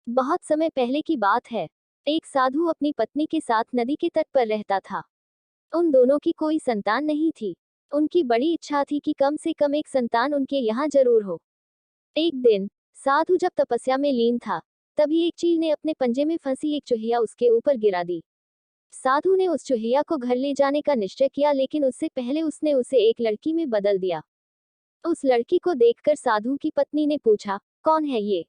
बहुत समय पहले की बात है। एक साधु अपनी पत्नी के साथ नदी के तट पर रहता था। उन दोनों की कोई संतान नहीं थी। उनकी बड़ी इच्छा थी कि कम से कम एक संतान उनके यहाँ जरूर हो। एक दिन साधु जब तपस्या में लीन था, तभी एक चील ने अपने पंजे में फंसी एक चूहिया उसके ऊपर गिरा दी। साधु ने उस चूहिया को घर ले जाने का निश्चय किया, लेकिन उससे पहले उसने उसे एक लड़की में बदल दिया। उस लड़की को देखकर साधु की पत्नी ने पूछा, कौन है ये?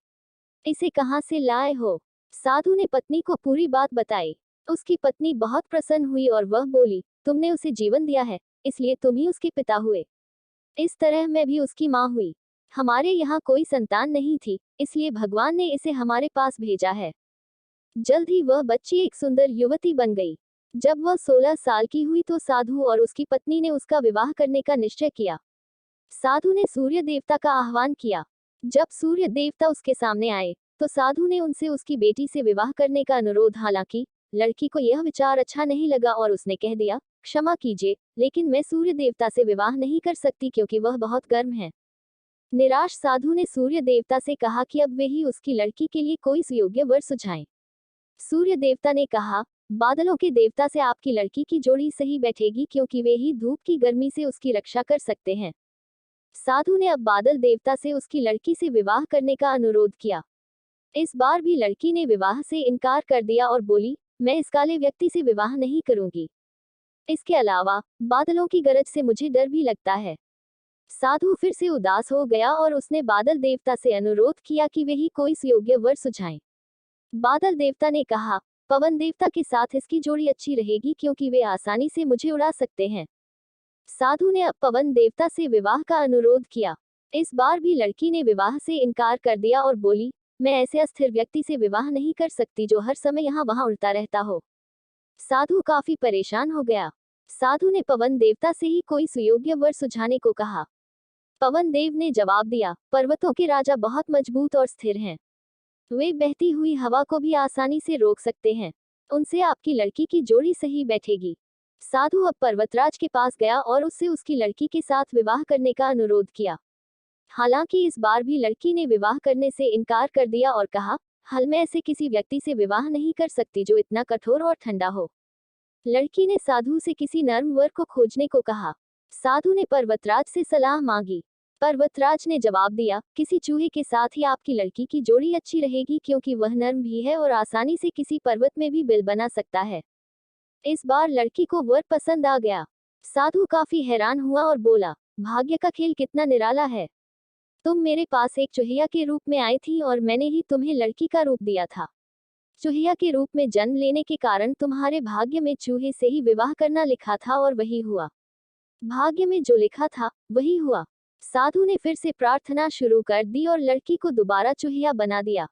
इसे कहाँ से लाए हो? साधु ने पत्नी को पूरी बात बताई। उसकी पत्नी बहुत प्रसन्न हुई और वह बोली, तुमने उसे जीवन दिया है, इसलिए तुम ही उसके पिता हुए। इस तरह मैं भी उसकी माँ हुई। हमारे यहाँ कोई संतान नहीं थी, इसलिए भगवान ने इसे हमारे पास भेजा है। जल्द ही वह बच्ची एक सुंदर युवती बन गई। जब वह 16 साल की हुई तो साधु और उसकी पत्नी ने उसका विवाह करने का निश्चय किया। साधु ने सूर्य देवता का आह्वान किया। जब सूर्य देवता उसके सामने आए, तो साधु ने उनसे उसकी बेटी से विवाह करने का अनुरोध। हालांकि लड़की को यह विचार अच्छा नहीं लगा और उसने कह दिया, क्षमा कीजिए, लेकिन मैं सूर्य देवता से विवाह नहीं कर सकती क्योंकि वह बहुत गर्म है। निराश साधु ने सूर्य देवता से कहा कि अब वे ही उसकी लड़की के लिए कोई सुयोग्य वर सुझाएं। सूर्य देवता ने कहा, बादलों के देवता से आपकी लड़की की जोड़ी सही बैठेगी क्योंकि वे ही धूप की गर्मी से उसकी रक्षा कर सकते हैं। साधु ने अब बादल देवता से उसकी लड़की से विवाह करने का अनुरोध किया। इस बार भी लड़की ने विवाह से इनकार कर दिया और बोली, मैं इस काले व्यक्ति से विवाह नहीं करूंगी। इसके अलावा बादलों की गरज से मुझे डर भी लगता है। साधु फिर से उदास हो गया और उसने बादल देवता से अनुरोध किया कि वे ही कोई सुयोग्य वर सुझाएं। बादल देवता ने कहा, पवन देवता के साथ इसकी जोड़ी अच्छी रहेगी क्योंकि वे आसानी से मुझे उड़ा सकते हैं। साधु ने अब पवन देवता से विवाह का अनुरोध किया। इस बार भी लड़की ने विवाह से इनकार कर दिया और बोली, मैं ऐसे अस्थिर व्यक्ति से विवाह नहीं कर सकती जो हर समय यहाँ वहां उड़ता रहता हो। साधु काफी परेशान हो गया। साधु ने पवन देवता से ही कोई सुयोग्य वर सुझाने को कहा। पवन देव ने जवाब दिया, पर्वतों के राजा बहुत मजबूत और स्थिर हैं। वे बहती हुई हवा को भी आसानी से रोक सकते हैं। उनसे आपकी लड़की की जोड़ी सही बैठेगी। साधु अब पर्वतराज के पास गया और उससे उसकी लड़की के साथ विवाह करने का अनुरोध किया। हालांकि इस बार भी लड़की ने विवाह करने से इनकार कर दिया और कहा, हाल मैं ऐसे किसी व्यक्ति से विवाह नहीं कर सकती जो इतना कठोर और ठंडा हो। लड़की ने साधु से किसी नर्म वर को खोजने को कहा। साधु ने पर्वतराज से सलाह मांगी। पर्वतराज ने जवाब दिया, किसी चूहे के साथ ही आपकी लड़की की जोड़ी अच्छी रहेगी क्योंकि वह नर्म भी है और आसानी से किसी पर्वत में भी बिल बना सकता है। इस बार लड़की को वर पसंद आ गया। साधु काफी हैरान हुआ और बोला, भाग्य का खेल कितना निराला है। तुम मेरे पास एक चूहिया के रूप में आई थी और मैंने ही तुम्हें लड़की का रूप दिया था। चूहिया के रूप में जन्म लेने के कारण तुम्हारे भाग्य में चूहे से ही विवाह करना लिखा था और वही हुआ। भाग्य में जो लिखा था वही हुआ। साधु ने फिर से प्रार्थना शुरू कर दी और लड़की को दोबारा चूहिया बना दिया।